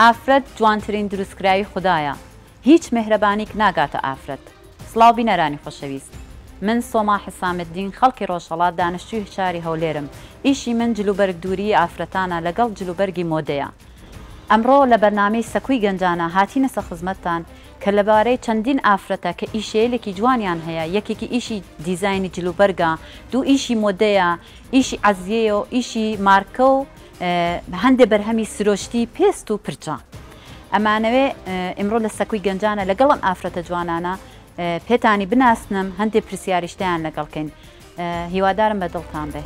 ئافرەت جوانترین دروستکراوی خوددایە، هیچ مهرەبانیک ناگاتە ئافرەت. سڵاو بینەرانی خۆشەویست، من سۆما حسامددین خەڵکی ڕۆژهەڵات دانیشتووی شاری هەولێرم. ئیشی من جلوبەرگ دووری ئافرەتانە لەگەڵ جلوبەرگی مۆدەیە. ئەمڕۆ لە بەرنامەی سەکوی گەنجانە هاتینە سە خزمەتتان کە لەبارەی چەندین ئافرەتە کە ئیشەیەلێکی جوانیان هەیە، یەکێکی ئیشی دیزایانی جلوبەرگە، دوو ئیشی مۆدەیە، ئیشی عەزیەیە و ئیشی مارکە و هەندێک بەرهەمی سرۆشتی پێست و پرچە. ئەمانەوێ ئمڕۆ لە سەکوی گەنجانە لەگەڵم ئافرەتە جوانانە پێتانی بناسنم، هەندێک پرسیاریشتیان لەگەڵکەین. هیوادارم بە دڵتان بێ.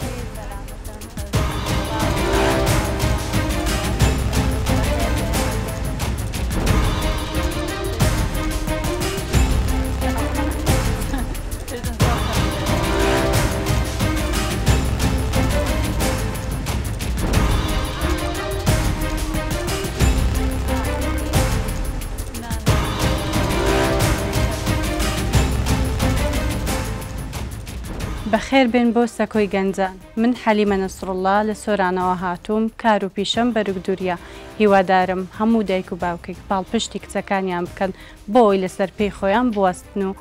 بەخێر بێن بۆ سەکۆی گەنجان. من حەلیمە نەسڕوڵڵا لە سۆرانەوە هاتووم، کار و پیشەم بەرگدووریە. هیوادارم هەموو دایک و باوکێک باڵپشتی کچەکانیان بکەن بۆ ئەوی لەسەر پێی خۆیان بوەستن و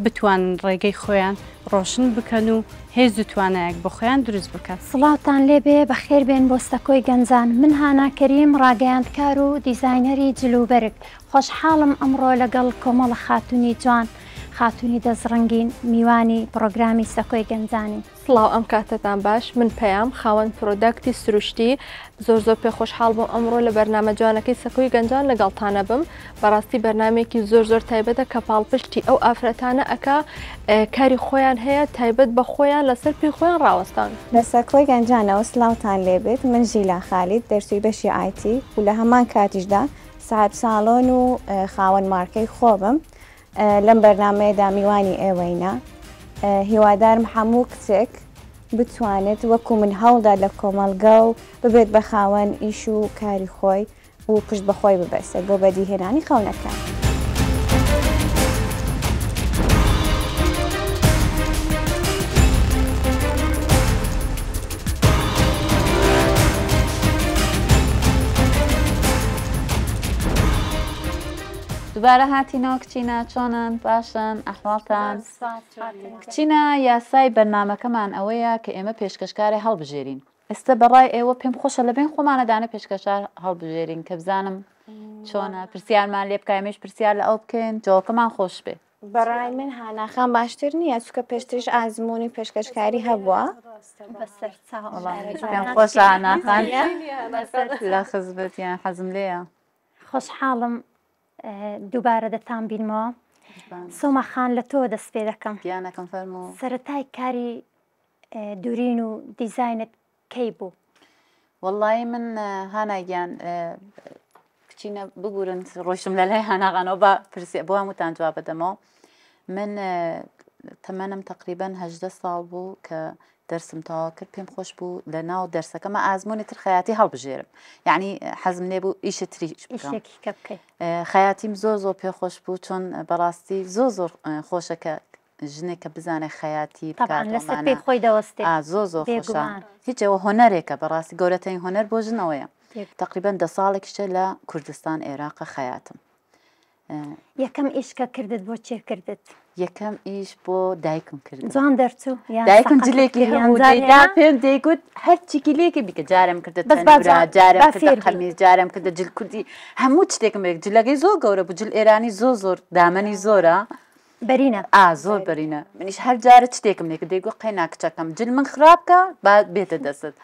بتوانن ڕێگەی خۆیان ڕۆشن بکەن و هێز و توانایەک بۆ خۆیان دروست بکەن. سڵاوتان لێبێ، بەخێر بێن بۆ سەکۆی گەنجان. من هانا کەریم، ڕاگەیاندکار و دیزاینەری جلوبەرگ. خۆشحاڵم ئەمڕۆ لەگەڵ کۆمەڵە خاتونی جوان، خاتونی دەزڕنگین میوانی پرۆگرامی سەکۆی گەنجانی. سڵاو، ئەم کاتتان باش. من پەیام خاوەن پرۆدەکتی سروشتی، زۆر پێ خۆشحاڵ بووم ئەمڕۆ لە بەرنامە جوانەکەی سەکۆی گەنجان لەگەڵتانە بم. بەڕاستی بەرنامێکی زۆر تایبەتە کە پاڵپشتی ئەو ئافرەتانە ئەکا کاری خۆیان هەیە تایبەت بە خۆیان لەسەر پێی خۆیان ڕاوەستان. لە سەکۆی گەنجانەوە سڵاوتان لێبێت. من ژیلا خالید، دەرسوی بەشی ئایتی و لە هەمان کاتیشدا ساحب ساڵۆن و خاوەن مارکەی خۆبم. لەم بەرنامەیەدا میوانی ئێوەینە. هیوادارم هەموو کچێک بتوانێت وەکو من هەوڵدا لە کۆمەڵگە و ببێت بە خاوەن ئیش و کاری خۆی و پشت بەخۆی ببەسێت بۆ بەدیهێنانی خەونەکان. دووبارە هاتینەوە کچینە، چۆنن؟ باشن؟ ئەحواڵتان؟ کچینە، یاسای بەرنامەکەمان ئەوەیە کە ئێمە پێشکەشکاری هەڵبژێرین. ئێستا بەڕای ئێوە پێم خۆشە لەبێن خۆمانەدانە پێشکەشار هەڵبژێرین کە بزانم چۆنە، پرسیارمان لێ بکە، ئێمەش پرسیار لە ئەو بکەین جوابەکەمان خۆش بێ. بەڕای من هاناخان باشتر نییە، چونکە پێشترش ئازموونی پێشکەشکاری هەبووە. پێم خۆشە هاناخان لە خزمەتیان حەزم لێیە. خۆشحاڵم دووبارە دەتان بینمەوە. سۆما خان، لە تۆ دەست پێ دەکەم. گیانەکەم فەرموو. سەرەتای کاری دوورین و دیزاینت کەی بوو؟ وەڵڵی من هاناگیان کچینە بگورن ڕۆیشتم لە لای هاناغانەوە بۆ هەمووتان جواب بدەمەوە. من تەمەنم تقریبەن 18 ساڵ بوو کە دەرسم تەواو کرد. پێم خۆش بوو لە ناو دەرسەکەمە ئازموونی تر خەیاتی هەڵبژێرم، یعنی حەزم لێ بوو ئیشە تریش بکەم. خەیاتیم زۆر پێخۆش بوو، چۆن بەڕاستی زۆر خۆشە کە ژنێک کە بزانێت خەیاتی بکات خۆی دەوەستێت. زۆر خۆشە، هیچەوە هۆنەرێکە، بەڕاستی گەورەترین هۆنەر بۆ ژنەوەیە. تقریبەن 10 ساڵێکیشە لە کوردستان عێراقە خەیاتم. یەکەم ئیشکە کردت بۆ چێ کردت؟ یەکەم ئیش بۆ دایکم کرد. جوان دەرچوو؟ دایکم جلێکی هەموودا پێم دەیگوت هەرچی لێکی بیکە، جارم کردە تەنورا، جارم کردە قەمیز، جارم کردە جل کوردی، هەموو شتێکم بێک. جلەکەی زۆر گەورە بوو، جل ئێرانی زۆر دامەنی زۆرە، بەرینە زۆر بەرینە. منیش هەر جارە شتێکم لێکە دەیگوت قەینا کچەکەم جل من خراپکە با بێتە دەست.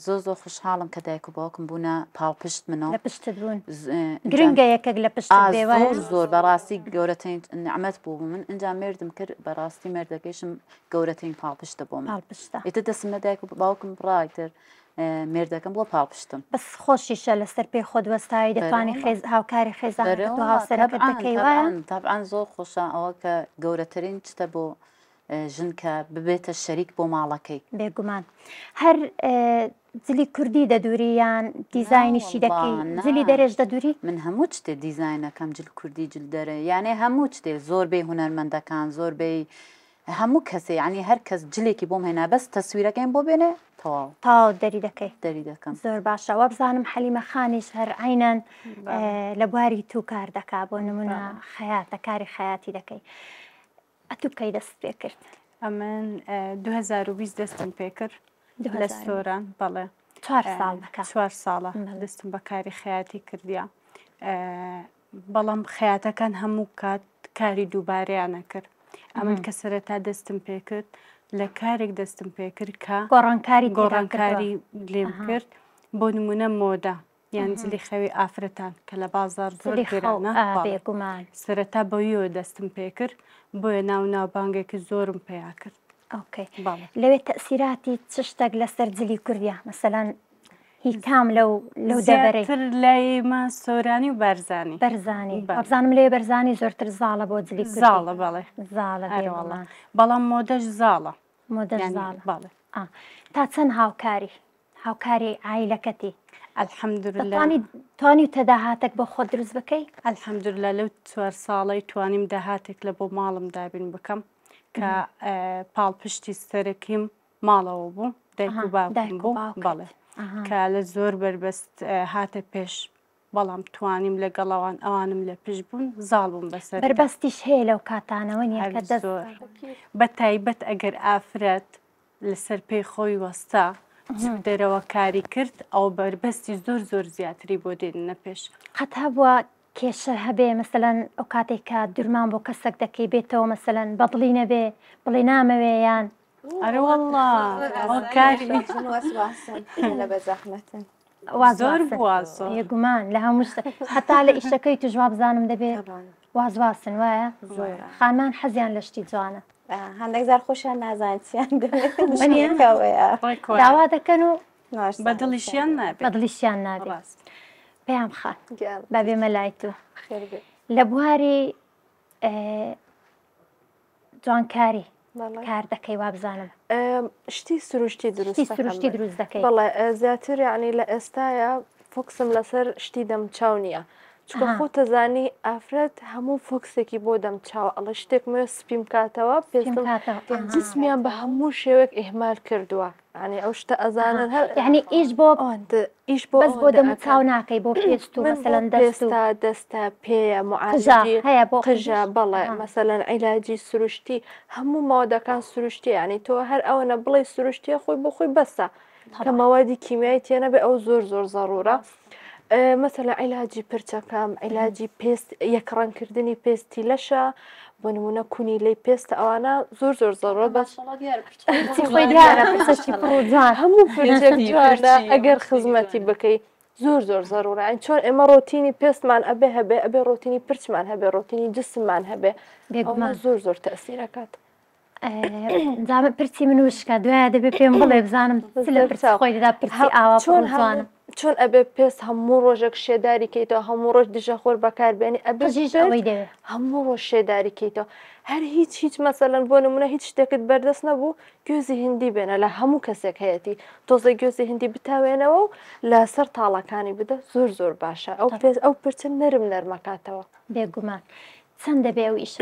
زۆر خوشحاڵم کە دایک و باوکم بوونە پاڵپشت منەوە. لە پشتت بوون؟ گرنگە یەکێک لە پشت بێوە؟ زۆر بەڕاستی گەورەترین نعمەت بوو. من ئەنجا مردم کرد، بەڕاستی مردەکەیشم گەورەترین پاڵپشتە بۆ من. ئێتە دەسم لە دایک و باوکم ڕایتر مردەکەم بۆ پاڵپشتم. بەس خۆشیشە لەسەر پێی خۆت وەستایی دەتوانانی هاوکاری خێزانەکەت و هاوسەرەکەت دەکەی وایە؟ تابعاً زۆر خۆشە ئەوە کە گەورەترین شتە بۆ ژن کە ببێتە شەریک بۆ ماڵەکەی. بێگومان. هەر جلی کوردی دەدووریان دیزاینیشی دەکەی؟ جلی دەرێژ دەدووری؟ من هەموو شتێ دیزاینەکەم جل کوردی جل دەرە، یانێ هەموو شتێ زۆربەی هونەرمەندەکان، زۆربەی هەموو کەسێ ینی هەر کەس جلێکی بۆم هێنا بەس تەسویرەکەم بۆ بێنێ تاو دەری دەکەی دەری دەکەم. زۆر باشەوە بزانم حەلیمە خانیش هەر عینەن لە بواری تو کار دەکا بۆ نمونە خەیاتە کاری خەیاتی دەکەی. ئەتو بکەی دەست پێ کرد؟ ئەمن 2020 دەستم پێ کرد لە سۆران بەڵێ 4 ساڵ دەکات 4 ساڵە دەستم بە کاری خەیاتی کردیا بەڵام خەیاتەکان هەموو کات کاری دووبارەیانە کرد. ئەمن کە سەرەتا دەستم پێ کرد لە کارێک دەستم پێ کرد کە گۆڕانکاری لێم کرد بۆ نمونە مۆدا یان جلی خەوی ئافرەتان کە لە بازار زۆر گرانە بێگومان سەرەتا بەویەوە دەستم پێ کرد بۆیە ناوناوبانگێکی زۆرم پێیا کرد. ئۆکەی لەوێ تەسیراتی چ شتێک لەسەر جلی کوردیا مەسەلەن هی کام لەو دەبەرەی لایمە سۆرانی و بەرزانی بەرزانم لێ بەرزانی زۆرتر زاڵە بۆ جلی زاڵە بەڵێ زاڵە بەڵام مۆدەش زاڵە بەڵێ تا چەند هاوکاری عیلەکەتی ئەلحەمدولله توانی تەداهاتێک بۆ خۆ دروست بکەی؟ ئەلحەمدولله لەو 4 ساڵی توانیم داهاتێک لە بۆ ماڵم دابین بکەم کە پاڵپشتی سەرەکیم ماڵەوە بوو دایک و باوکم بوو بەڵێ کە لە زۆر بربەست هاتە پێش بەڵام توانیم لەگەڵەوان ئەوانم لە پێش بوون زاڵ بووم بەسەر بربەستیش هەیە لەو کاتانەوە نیە کە دەست بە تایبەت ئەگەر ئافرەت لەسەر پێی خۆی وەستا دەرەوە کاری کرد ئەو بربەستی زۆر زیاتری بۆ دێنە پێش قەت هەبووە کێشە هەبێ مەسەلەن ئەو کاتێک کە دوورمان بۆ کەسێک دەکەی بێتەوە مەسەلەن بەدڵی نەبێ بڵێ نامەوێ یان ئەرە وەڵڵا کاری لە بەزەحمەتن زۆر بوازۆ یەگومان لە هەموو هەتا لە ئیشەکەی تو جواب بزانم دەبێت وازواسن وایە خانمان حەزیان لە شتی جوانە هەندێک زار خۆشیان نازانیان داوا دەکەن و بەدڵیشیان نابێت بەدڵیشیان نابێت پێیان خان بەبێ مەلای تو لە بواری جوانکاری کار دەکەی وا بزانم شتی سروشتی دروست دەکەی بەڵێ زیاتر یعنی لە ئێستاە فۆکسم لەسەر شتی دەمچاو نییە چکە خۆ تەزانی ئافرەت هەموو فۆکسێکی بۆ دەمچاو ئەڵە شتێک مێ سپیم کاتەوە پێستم جسمیان بە هەموو شێوەیەک ئیهمال کردووە ینی ئەو شتە ئەزانن هەر یعنی ئیش بۆ بەس بۆ دەمچاو ناکەی بۆ پێست و مەسەلەن دەستا پێیە معالجی هەیە بۆ قژە بەڵێ مەسەلەن عیلاجی سروشتی هەموو ماوەدەکان سروشتی ینی تۆ هەر ئەوەنە بڵێ سروشتیە خۆی بۆ خۆی بەسە کە مەوادی کیمیایی تێنە بێ ئەو زۆر زەڕورە. مثلا عیلاجی پرچەکەم عیلاجی پێست یەکڕەنکردنی پێستی لەشە بۆ نمونە کونی لی پێستە ئەوانە زۆر زەڕۆ بەس هەموو جوانە ئەگەر خزمەتی بکەی زۆر زەڕورە ئەین چۆن ئێمە ڕۆتینی پێستمان ئەبێ هەبێ ئەبێ ڕۆتینی پرچمان هەبێ ڕۆتینی جسممان هەبێ زۆر تەسیرەکات. جامە پرچی من وشکە دوایە دەبێ پێم بڵێ بزانم لە پرچ خۆی دەدا پرچی ئاوا چۆنزانم چۆن ئەبێ پێست هەموو ڕۆژێک شێداری کەیتەوە هەموو ڕۆژ دژە خۆر بەکاربێنی ئەبێ هەموو ڕۆژ شێداری کەیتەوە هەر هیچ مەسەلەن بۆ نمونە هیچ شتێکت بەردەست نەبوو گوێزی هندی بێنە لە هەموو کەسێک هەیەی تۆزە گوێزی هندی بتاوێنەوە و لە سەر تاڵەکانی بدە زۆر باشە ئەو پرچە نەرمەکاتەوە بێگومان چەند دەبێ ئەو ئیش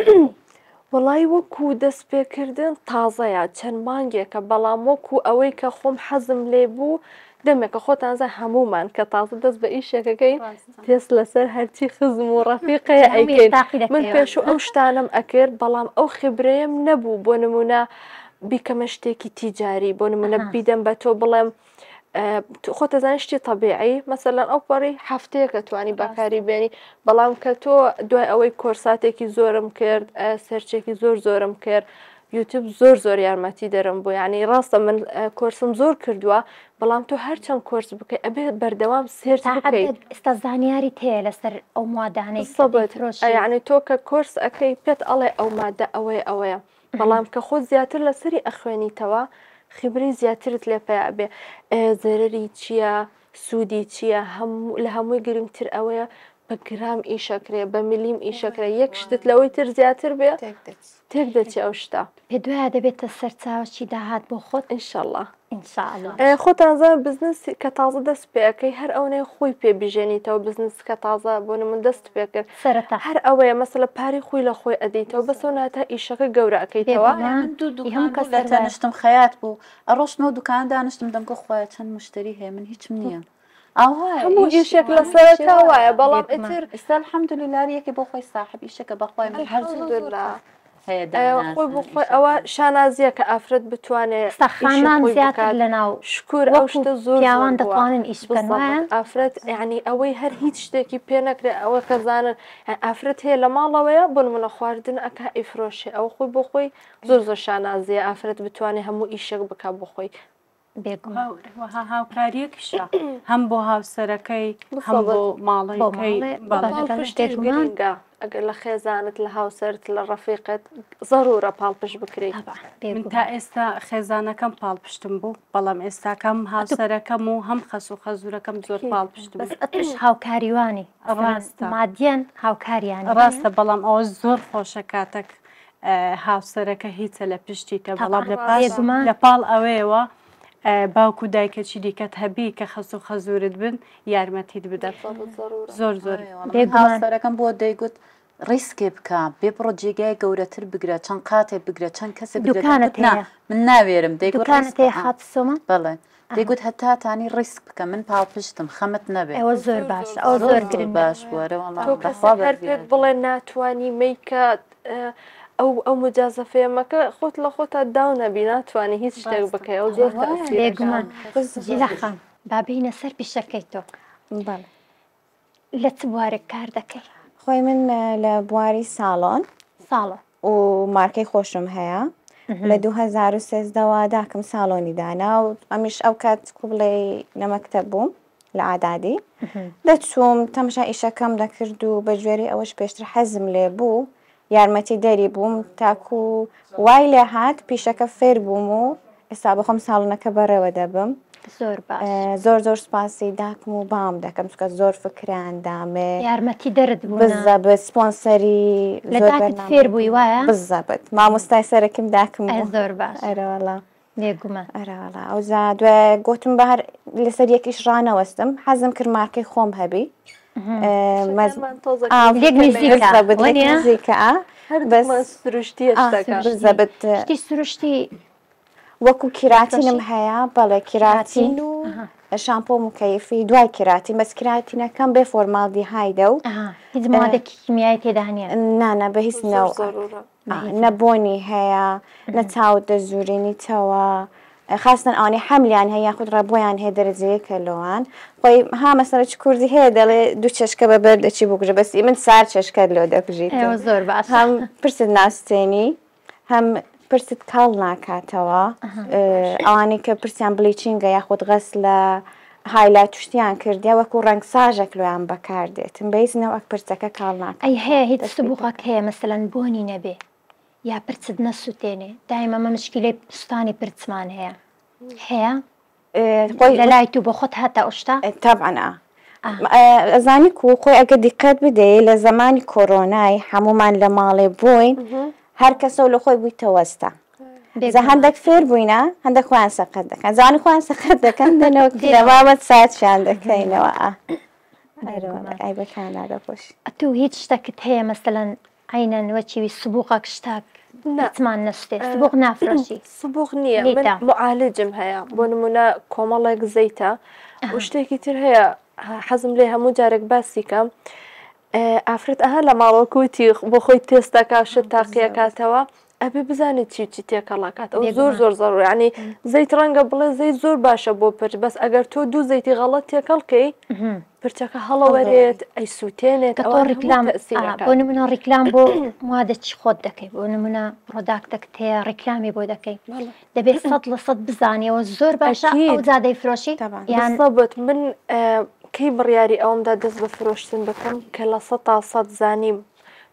وڵی وەکو دەست پێکردن تازەیە چەند مانگێکە بەڵام وەکو ئەوەی کە خۆم حەزم لێ بوو دەمێکە خۆتانزە هەمومان کە تازە دەست بە ئیشێکەکەی پێست لەسەر هەرچی خزم و ڕەفیقەیە ئەیکەین من پێش و ئەو شتانم ئەکرد بەڵام ئەو خبرەیەم نەبوو بۆ نمونە بیکەمە شتێکی تیجاری بۆ نمونە بیدەم بە تۆ بڵێم خۆتەزان شتی تەبیعی مەسەلەن ئەو پەڕی هەفتەیەکە توانی بەکاری بێنی بەڵام کە تۆ دوای ئەوەی کۆرساتێکی زۆرم کرد سەرچێکی زۆرم کرد یوتیوب زۆر یارمەتی دەرم بوو ینی ڕاستە من کۆرسم زۆر کردووە بەڵام تۆ هەرچەند کۆرس بکەی ئەبێ بەردەوام سێرت بکەیت ئێستا زانیاری تەیە لەسەر ئەو مادانەی سەبەت یعنی تۆ کە کۆرس ئەەکەی پێت ئەڵێ ئەو مادە ئەوەیە بەڵام کە خۆ زیاتر لەسەری ئەخوێنیتەوە خبری زیاترت لێ پێ ئەبێ زەرری چییە سوودی چییە لە هەمووی گرنگتر ئەوەیە بە گرام ئیشەکرێ بە میلیم ئیشەکرێ یەک شتت لەوەی تر زیاتر بێ تێک دەچێ ئەو شتا پێ دوایە دەبێتە سەرچاوەی داهات بۆ خۆت ئینشەڵڵا ئینشاءالله. خۆتانزە بزنس کە تازە دەست پێەکەی هەر ئەوەی خۆی پێ بژێنیتەوە بزنس کە تازە بۆ من دەست پێکرد سەرەتا هەر ئەوەیە مەسەلە پاری خۆی لە خۆی ئەدەیتەوە بەسەوە ناتە ئیشەکە گەورە ئەەکەیتەوە هەم کەس لە تەنیشتم خەیات بوو ئەڕۆشتمەوە دوکان دانیشتم دەمکە خۆیان چەند مشتری هەیە من هیچم نییە هەموو ئیشێک لە سەرەتا وایە بەڵام ئیتر ئێستا الحەمدولله یەکی بۆ خۆی ساحب ئیشەکە بەخوای من هەر خۆی بۆ خۆی ئەوە شانازیە کە ئافرەت بتوانێت سەخانان زیاتر لەناو شکور ئەو شتە زۆر پیاوان دەتوانن ئیش بکەن ئافرەت یعنی ئەوەی هەر هیچ شتێکی پێ نەکرێت ئەوە کەزانن ئافرەت هەیە لە ماڵەوەیە بۆ منە خواردن ئەکا ئیفرۆشێ ئەو خۆی بۆ خۆی زۆر زۆر شانازیە ئافرەت بتوانێت هەموو ئیشێک بک بۆ خۆی بێگوها هاوکاریەکیشە هەم بۆ هاوسەرەکەی هەم بۆ ماڵەکەی پشتێژگەنگە ئەگەر لە خێزانت لە هاوسەرت لە ڕەفیقت زەرورە پاڵپش بکرێت من تا ئێستا خێزانەکەم پاڵپشتم بوو بەڵام ئێستاکەم هاوسەرەکەم و هەم خەس و خەزورەکەم زۆر پاڵپشتم ئەتش هاوکاریوانی مادیەن هاوکاریان ڕاستە بەڵام ئەوە زۆر خۆشە کاتێک هاوسەرەکە هیچە لە پشتیتە بەڵام لە پاڵ ئەوەیەوە باوکو دایکەچی دیکەت هەبی کە خەس و خەزورت بن یارمەتیت بدەن زۆر زۆر هاوسەرەکەم بۆ دەیگوت ڕیسکێ بکە بێ بڕۆ جێگای گەورەتر بگرە چەند قاتێ بگرە چەند کەسە دوکانت من ناوێرم دەیگوت خاتسۆمە بەڵێ دەیگوت هەتاتانی ڕیسک بکە من پاڵپشتم خەمت نەبێت ئەوە زۆر باش ئەو زۆر گرنگ باش وەرە هەر پێت بڵێ ناتوانی میکە ئەو مجازەفێمەکە خۆت لە خۆتا داو نەبی ناتوانانی هیچ شتێک بکەی ئەو زۆر بێگومان جیلاخان بابینە سەر پیشەکەی تۆ لە چ بوارێک کار دەکەی خۆی من لە بواری ساڵۆن ساڵە و مارکەی خۆشم هەیە لە 2013ەوە داکەم ساڵۆنی دانا و ئەمیش ئەو کات بڵێ لە مەکتەب بووم لە ئادادی دەچووم تەماشا ئیشەکەم دەکرد و بە گوێرەی ئەوەش پێشتر حەزم لێ بوو یارمەتی دەری بووم تاکو وای لێ هات پیشەکە فێر بووم و ئێستا بەخۆم ساڵونەکە بەڕێوە دەبم زۆر باش زۆر سپاسی داکم و بام دەکەم چکە زۆر فکران دامێ یارمەتی دەرت بوو بزەبت سپۆنسەری لە فێر بووی وایە بزەبت مامۆستای سەرەکەم داکم زۆر باش ئەرەوەڵا لێگومان ئەرەوەڵا ئەو زا دوێ گوتم بە هەر لەسەر یەکیش ڕانەوەستم حەزم کرد مارکەی خۆم هەبی سروشتی سروشتی وەکو کیراتینم هەیە بەڵێ کیراتین و شامپۆ مکەیفی دوای کیراتی بەس کیراتینەکەم بێ فۆرماڵدی هایدە و هیچ مادێکی کیمیایی تێدا هەنیە نانە بە هیچ نەبۆنی هەیە نە چاوت دەزورێنیتەوە خاستن ئەوانەی حەملیان هەیە یاخود ڕەبۆیان هەیە دەرەجەیە کەلۆوان خۆی ها مەسەرەی کوردی هەیە دەڵێ دوو چێشکە بە بەر دەچی بکوژە بەسی من سار چێشکەت لۆ دەکوژیت زۆر باش هەم پرست ناوستێنی هەم پرست کاڵ ناکاتەوە ئەوانەی کە پرسیان بلیچینگە یاخود غەس لە هایلای توشتیان کردیا وەکو ڕنگ ساژێک لۆیان بەکاردێتم بەیزنەوە ئەک پرسەکە کاڵ ناکات ئەی هەیە هیچ سبووقەک هەیە مەسەلەن بۆنی نەبێ یا پرچت نەسووتێنێ دایمە مە مشکلەی پستانی پرچمان هەیە هەیە لە لای تو بۆ خۆت هاتە ئەوشتا تەبعەنە ئەزانی و خۆی ئەگە دیقەت بدەیت لە زمانی کۆرۆنای هەمومان لە ماڵێ بووین هەر کەسە لە خۆی بوویتەوەستە هەندێک فێر بووینە هەندێک خۆیان سەقەت دەکەن زانی خۆیان سەقەت دەکەن دەنەوە دەبابەت ساعتیان دەکەینەوە ئەی بەکاندا دەپۆش تو هیچ شتێکت هەیە مەسەلەن عینەن وەچیوی سبووقەک شتاک نەتمان نەستێ سبووق نافرۆشی سبووق نییە معالجم هەیە بۆ نمونە کۆمەڵێک زەیتە و شتێکی تر هەیە حەزم لێ هەموو جارێک باسی کەم ئافرەت ئەها لە ماڵەکوتی بۆ خۆی تێستەکە شت تاقیەکاتەوە ئەبێ بزانێت چی تێکەڵاکات ئەو زۆر زەڕوری ینی زەیت ڕەنگە بڵێ زەیت زۆر باشە بۆ پرچ بەس ئەگەر تۆ دوو زەیتی غەڵەت تێکەڵکەی پرچەکە هەڵەوەرێت ئەی سووتێنێت بۆ نمونە ڕیکلام بۆ موادەی خۆت دەکەی بۆ نمونە ڕۆداکتەک تەیە ڕیکلامی بۆ دەکەی دەبێت 100% بزانیەوە زۆر باشە ئەو زادەی فرۆشی یان سەبت من کەی بڕیاری ئەومدا دەست بە فرۆشتن بکەم کە لە 100 زانیم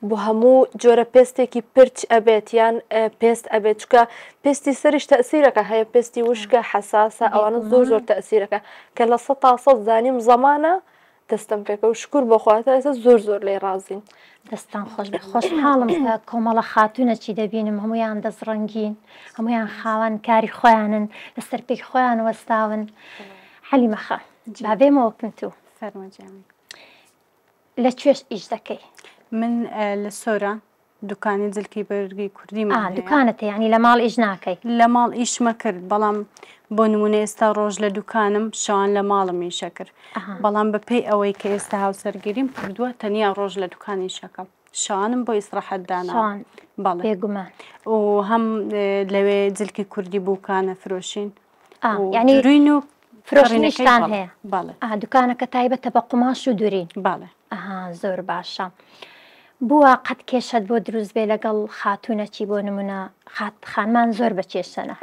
بۆ هەموو جۆرە پێستێکی پرچ ئەبێت یان پێست ئەبێت چکە پێستی سەریش تەسیرەکە هەیە پێستی وشکە حەساسە ئەوانە زۆر تەسیرەکە کە لە 100 زانیم زەمانە دەستم پێکە و شکر بەخواتە ئێستا زۆر لێ ڕازین. دەستان خۆش بێ خۆشحاڵم کە کۆمەڵە خاتونەکی دەبینم هەمویان دەستڕەنگین هەمویان خاوەن کاری خۆیانن لەسەر پێی خۆیان وەستاون حەلیمەخە بابێمەوە کنتو فەرمەجێمی لەکوێش ئیش دەکەی من لە سۆرە دوکانی جلکی بەرگی کوردی دوکانت یعنی لە ماڵ ئیش ناکەی لە ماڵ ئیشمە کرد بەڵام بۆ نمونە ئێستا ڕۆژ لە دوکانم شەوان لە ماڵم ئیشە کرد بەڵام بەپێی ئەوەی کە ئێستا هاوسەرگیریم کردووە تەنیا ڕۆژ لە دوکانی شەکەم شانم بۆ ئیسراحەتدانا بێگومان و هەم لەوێ جلکی کوردی بووکانە فرۆشین یعنی دوین و فرۆشتان هەیە باڵێ دوکانەکە تایبەتە بە قوماش و دوورین باڵێ زۆر باشە بووە قەت کێشت بۆ دروست بێ لەگەڵ خاتونەکی بۆ نمونە خانمان زۆر بەچێشەنە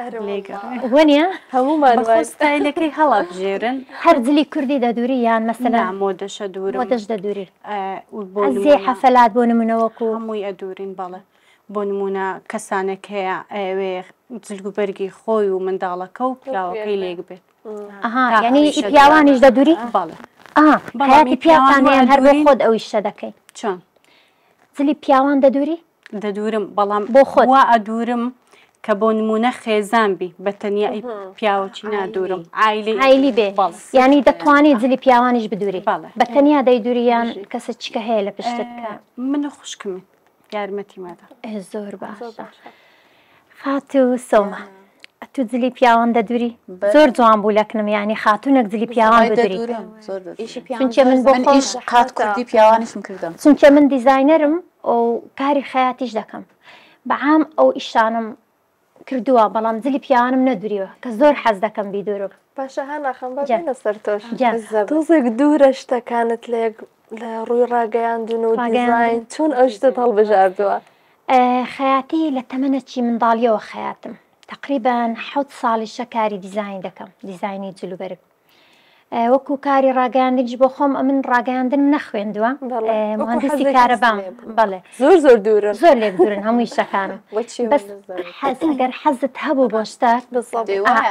وەنیە هەمومانستایلەکەی هەڵا بژێرن هەر جلی کوردی دەدووری یان مەسەلا مۆدەشە دوور مۆدەش دەدووری زێ حەفەلات بۆ نمونەوەکو هەمووی ئەدوورین بەڵێ بۆ نمونە کەسانێک هەیە ئەوێ جلگوبەرگی خۆی و منداڵەکە و پیاوەکەی لێک بێت یعنی پیاوانیش دەدووری باڵێ حیاتی پیاوانیان هەر بۆ خۆت ئەویش شە دەکەی چۆن جلی پیاوان دەدووری دەدورم بەڵام بۆ خۆت وا ئەدورم کە بۆ نمونە خێزانبی بە تەنیا پیاوەکی نادورم عیلی بێ ینی دەتوانێت جلی پیاوانیش بدووری بە تەنیا دەیدوریان کەسە چکە هەیە لە پشتتکە منە خوشکمی یارمەتی مادا زۆر باشە خات و سۆمە تو جلی پیاوان دەدووری زۆر جوان بوو لەکنم ینی خاتونێک جلی پیاوان بدووری چونکە من بۆ قات کوردی پیاوانیشم کردم چونکە من دیزاینەرم و کاری خەیاتیش دەکەم بەعام ئەو ئیشانم کردووە بەڵام جلی پیاوانم نەدووریوە کە زۆر حەز دەکەم بیدۆرم باشە هەناخەم بەێنە سەر تۆش تۆزێک دوورە شتەکانت لە ڕووی ڕاگەیاندون و دیزاین چۆن ئەو شتت هەڵبژاردووە خەیاتی لە تەمەنەکی منداڵیەوە خەیاتم تقریبان 7 ساڵیشە کاری دیزاین دەکەم دیزاینی جلوبەرگ وەکو کاری ڕاگەاندنیش بۆ خۆم من ڕاگەاندنم نەخوێندووە مهندسی کارەبام بەڵێ زۆر دوورن زۆر لێک دوورن هەمووی شەکانم بەس ئەگەر حەزت هەبوو بۆ شتێک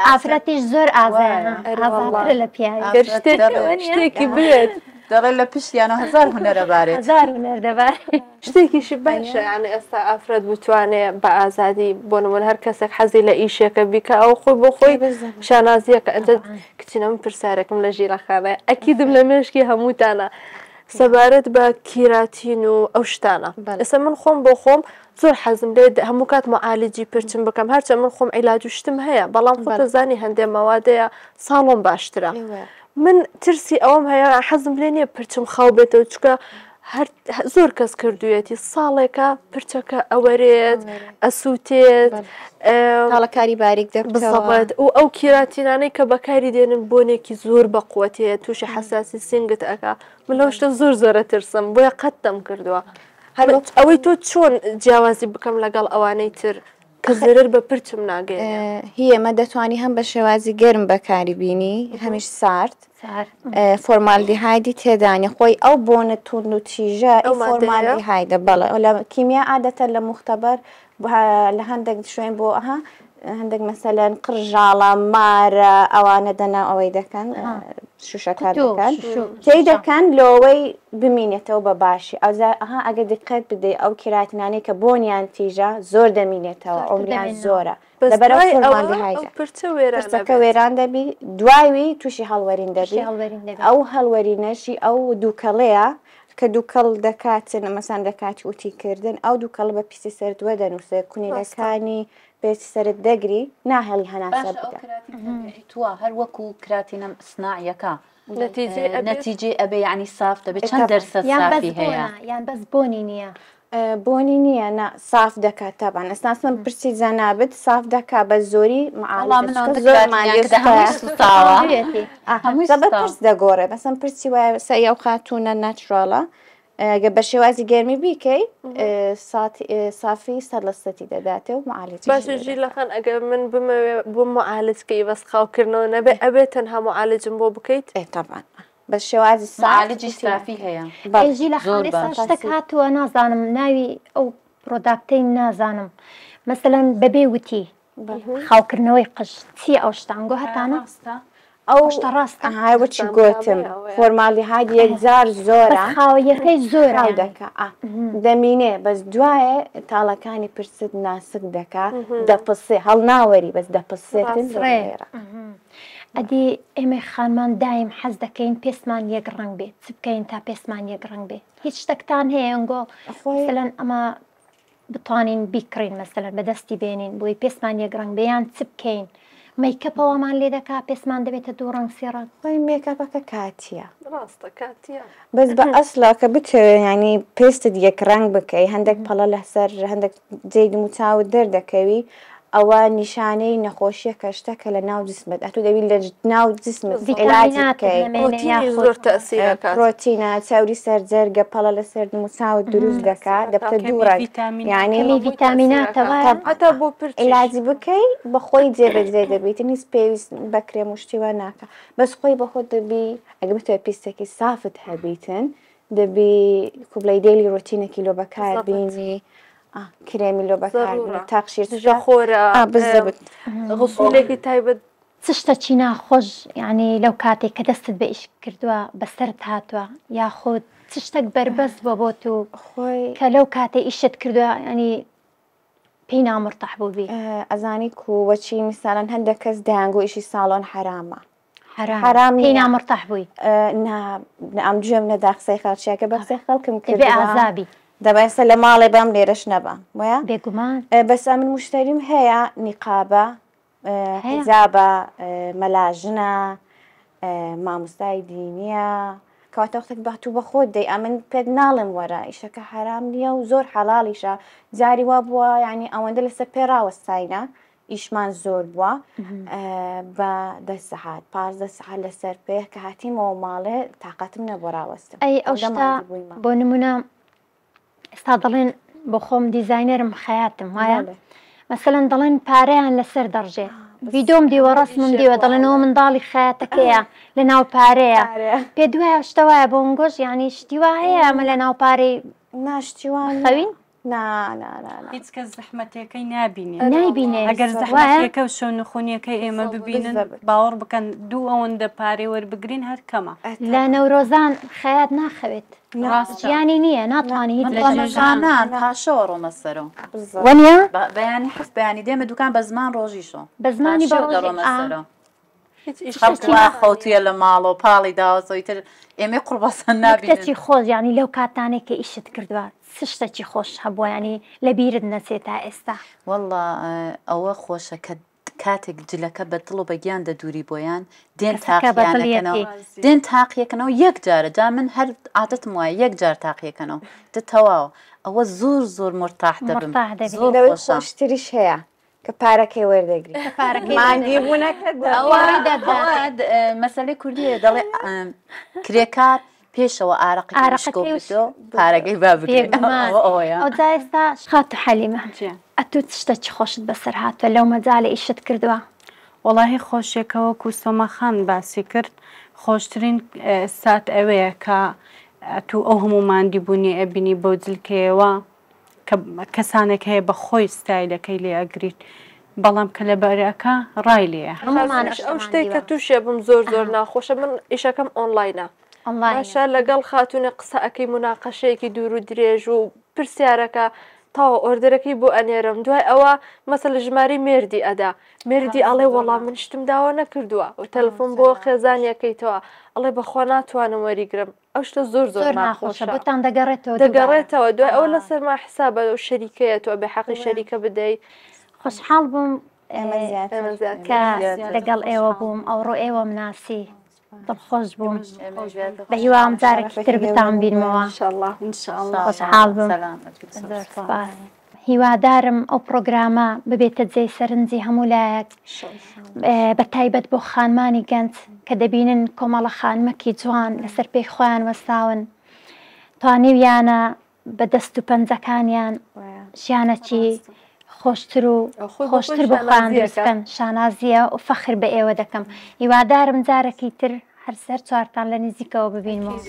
ئافرەتیش زۆر ئازادترە لە پیاوی شتێکی بێت دەڵێ لە پشتیانە 1000 هونەرەبارێت 1000 هونەر دەبارێت شتێکیشی باشە یعنی ئێستا ئافرەت بتوانێت بە ئازادی بۆ نمونە هەر کەسێک حەزی لە ئیشێکە بیکە ئەو خۆی بۆ خۆی شانازیەکە ئەنجە کچینە من پرسیارێکم لە ژیرەخانەیە ئەکیدم لە مێشکی هەمووتانە سەبارەت بە کیراتین و ئەو شتانە ئێستا من خۆم بۆ خۆم زۆر حەزم لێ هەموو کات معالجی پرچم بکەم هەرچە من خۆم عیلاج و شتم هەیە بەڵام خۆتەزانی هەندێک مەوادەیە ساڵۆم باشترە من ترسی ئەوم هەیە حەزم لێ نییە پرچم خاو بێتەوە چکە زۆر کەس کردوێتی ساڵێکە پرچەکە ئەوەرێت ئەسووتێت تاڵەکاری باریک دەبێت و ئەو کیراتینانەی کە بەکاری دێنن بۆنێکی زۆر بەقوتەیە تووشی حەساسی سنگت ئەکا من لەو شتە زۆرە ترسم بۆیە قەتتەم کردووە ئەوەی تۆ چۆن جیاوازی بکەم لەگەڵ ئەوانەی تر کە زرر بە پرچم ناگەێت هی ئەمە دەتوانی هەم بە شێوازی گەرم بەکاری بینی هەمیش سارد فۆرمالدیهایدی تێدانی خۆی ئەو بۆنە تون و تیژە فۆرمالدیهایدە بەڵێ لە کیمیا عادەتە لە مختبەر لە هەندێک شوێن بۆ ئەها هەندێک مەسەلەن قڕژاڵە مارە ئەوانە دەنا ئەوەی دەکەن شوشەکات دەکەن تێی دەکەن لەوەی بمینێتەوە بە باشی ئەها ئەگە دقت بدەی ئەو کیراتینانەی کە بۆنیان تیژە زۆر دەمینێتەوە عمریان زۆرە لەبەرەوەکە وێران دەبی دوایوی تووشی هەڵوەرین دەبی ئەو هەڵوەرینەشی ئەو دووکەڵەیە کە دووکەڵ دەکاتن مەسان دەکاتی وتیکردن ئەو دووکەڵ بە پیسی سەردووە دەنووسێ کونیلەکانی پێچی سرت دەگری ناهێڵی هەناسە توە هەر وەکو کراتینە سناعیەکە نەتیجێ ئەبێ یعنی ساف دەبێت چەند دەرسە سافی هەیە یان بەس بۆنی نییە بۆنی نییە ساف دەکات تابان ئەساسم پرسی جەنابەت ساف دەکا بە زۆری پرس دەگۆڕێ بەسم پرسی وایە سەی ئەو خاتونە ناتڕۆڵە گە بە شێوازی گەرمی بیکەی سافی سەرلەستەتی دەداتێ و معالج باشژی لەخەن ئەگەر من بمەوێ بۆ معالجکەی بەس خاوکردنەوە نەبێ ئەبێت تەنها معالجم بۆ بکەیت تابان بە شێوازی معالجی سافی هەیە ئێژی لە شتێک هاتووە نازانم ناوی ئەو پرۆداکتەی نازانم مەسەلەن بەبێ وتی خاوکردنەوەی قژ چی ئەو شتانگۆ هەتانە ئەو ڕاستە هاوەچی گوتم فۆرمالی هادی یەکجار زۆرە خاوەیەکەی زۆر دەکە دەمینێ بەس دوایە تاڵەکانی پرست ناسک دەکا دەپسێ هەڵ ناوەری بەس دەپسێتن ڕێرە. ئەدی ئێمە خانمان دایم حەز دەکەین پێسمان یەک ڕنگ بێت چ بکەین تا پێسمان یەک ڕنگ بێت هیچ شتێکتان هەیە ئەنگۆ مثلەن ئەمە بتوانین بیکڕین مەسەلەن بەدەستی بێنین بۆی پێسمان یەک ڕنگ بێیان چ بکەین مەیکەپەوەمان لێ دەکا پێسمان دەبێتە دوو ڕنگ سێ ڕنگ خۆی مێکەپەکە کاتیە ڕاستە کاتیە بەس بە ئەسڵا کە بتوێ ینی پێستت یەک ڕنگ بکەی هەندێک پەڵە لەسەر هەندێک جێی موچاوت دەردەکەوی ئەوە نیشانەی نەخۆشیە کە شتەکە لە ناو جسمت ئەتو دەبی لە ناو جسمت علاجی بکەی زۆر تەسیرەکە پرۆتینە چاوری سەرجەرگە پەڵە لەسەر موچاوت دروست دەکات دەبتە دوو ڕنگ یعنی ڤیتامیناتەوە هەتا بۆ علاجی بکەی بە خۆی جێبەجێ دەبێت هیچ پێویست بە کرێم وشتیوە ناکە بەس خۆی بە خۆت دەبی ئەگە بتوێ پیسێکی سافت هەبیتن دەبی کوبلەی دێلی ڕۆتینێکی لۆ بەکار بینی کرێمی لۆ بەکار تاقشیر خۆرە غسوولێکی تایبەت چ شتێکی ناخۆش یعنی لەو کاتێک کە دەستت بە ئیش کردووە بەسەرت هاتووە یاخۆت چ شتێک بەربەست بۆ بۆ تو خۆی کە لەو کاتێ ئیشت کردووە ینی پێی نامرتاح بوو بی ئەزانی کووەچی میساڵەن هەندێک کەس دەیانگۆ ئیشی ساڵۆن حرامە حرام پێی نامرتاح بووی ئەم گوێم نەدا قسەی خەڵکیەکە بە قسەی خەڵکم کرد بێ ئازابی دەبێسە لە ماڵێ بام لێرەش نەبە وایە بێگومان بەس من مشتریم هەیە نیقابە حیجابە مەلاژنە مامۆستای دینیە کەواتە وەختێک بەهاتوو بە خۆت دەی ئەمن پێت ناڵم وەرە ئیشەکە حرام نییە و زۆر حەڵاڵیشە جاری وا بووە یعنی ئەوەندە لەسەر پێراوەستاینە ئیشمان زۆر بووە بە 10 سەعات 15 سەعات لەسەر پێ کە هاتیمەوە ماڵێ تااقەتم نەبوو ڕاوەستم ئەی ئەو شتا بۆ نمونە ئێستا دەڵێن بۆ خۆم دیزاینەرم خەیاتم وایە مەسەلەن دەڵێن پارەیان لەسەر دەڕژێ ڤیدۆم دیوە ڕەسمم دیوە دەڵێنەوە منداڵی خەیاتەکەیە لە ناو پارەیە پێ دوایە شتە وایە بۆ گۆش ینی شتیوا هەیە ئەمە لە ناو پارەی ناشتیوان خەوین هیچ کەس زەحمەتەکەی نابینێ نایبینێ ئەگەر زەحمەتەکە و شەونخۆنیەکەی ئێمە ببینن باوەڕ بکەن دوو ئەوەندە پارەی وەربگرین هەر کەمە لە نەورۆزان خەیات ناخەوێت ڕاستیانی نییە ناتوانانی هیچ لەژانان پاشەوە ڕۆمەسەرەوە وەنیە بەیانی حف بەیانی دێمە دوکان بە زمان ڕۆژیشۆ بە زمانی ڕۆمەسەرەوە خەڵکوا خەوتویە لە ماڵەوە پاڵی داوەزەوەیتر ئێمە قوربەسەن نابینن شتێکی خۆش ینی لەو کاتانێک کە ئیشت کردووە شتێکی خۆش هەبووە ینی لە بیرت نەچێت تا ئێستا وەڵڵا ئەوە خۆشە کە کاتێک جلەکە بەدڵ و بەگیان دەدووری بۆیان دێن تاقیەکەنەوە دێن تاقیەکەنەوە یەک جارە جا من هەر عادەتم وایە یەک جار تاقیەکەنەوە دتەواوە ئەوە زۆر زۆر مرتاح دەبم زۆر خۆشتریش هەیە کە پارەکەی وەردەگری مانگی بوونەکە مەسەلەی کوردیە دەڵێ کرێکار پێشەوە ئارەقیشکۆ پارەکەی با ئەو جا ئێستا خات و حەلیمە ئەتو شتێکی خۆشت بەسەر هاتووە لەو مەجاالە ئیشت کردووە وەڵاهی خۆشیەکەوە کوسۆمەخان باسی کرد خۆشترین سات ئەوەیە کە تو ئەو هەموو مادی بوونی ئەبینی بۆ جلکەوە کە کەسانێک هەیە بە خۆی ستایلەکەی لێ ئەگریت بەڵام کە لە بەرەکە ڕای لێە ئەو شتێک کە تووشێ بم زۆر زۆر ناخۆشە من ئیشەکەم ئۆنلاینە باشە لەگەڵ خاتونە قسە ئەەکەی مناقەشەیەکی دوور و درێژ و پرسیارەکە تاوە ئۆردەرەکەی بۆ ئەنێرم دوای ئەوە مەسەل ژماری مێردی ئەدا مێردی ئەڵێ وەڵام من شتم داوا نەکردووە و تەلفۆن بۆ خێزانیەکەیتەوە ئەڵێ بەخوا ناتوانم وەریگرم ئەو شتە زۆر زۆر ناخۆشە بۆتان دەگەڕێتەوە دوای ئەو لەسەر ما حسابە و شەریکەیەتەوە بە حەقی شەریکە بدەیت خۆشحاڵ بووم کە لەگەڵ ئێوە بووم ئەوڕۆ ئێوە مناسی دڵخۆش بووم بە هیوام جارێکی تر بتان بینمەوە خۆشحاڵ بووم هیوادارم ئەو پرۆگرامە ببێتە جێی سەرنجی هەموو لایەک بە تایبەت بۆ خانمانی گەنج کە دەبینن کۆمەڵە خانمەکی جوان لەسەر پێی خۆیان وەستاون توانیویانە بە دەست و پەنجەکانیان ژیانەکی خۆشتر و خۆشتر بخوان دەستکەن شانازیە و فەخر بە ئێوە دەکەم هیوادارم جارێکی تر هەر سەر چوارتان لە نزیکەوە ببینمەوە.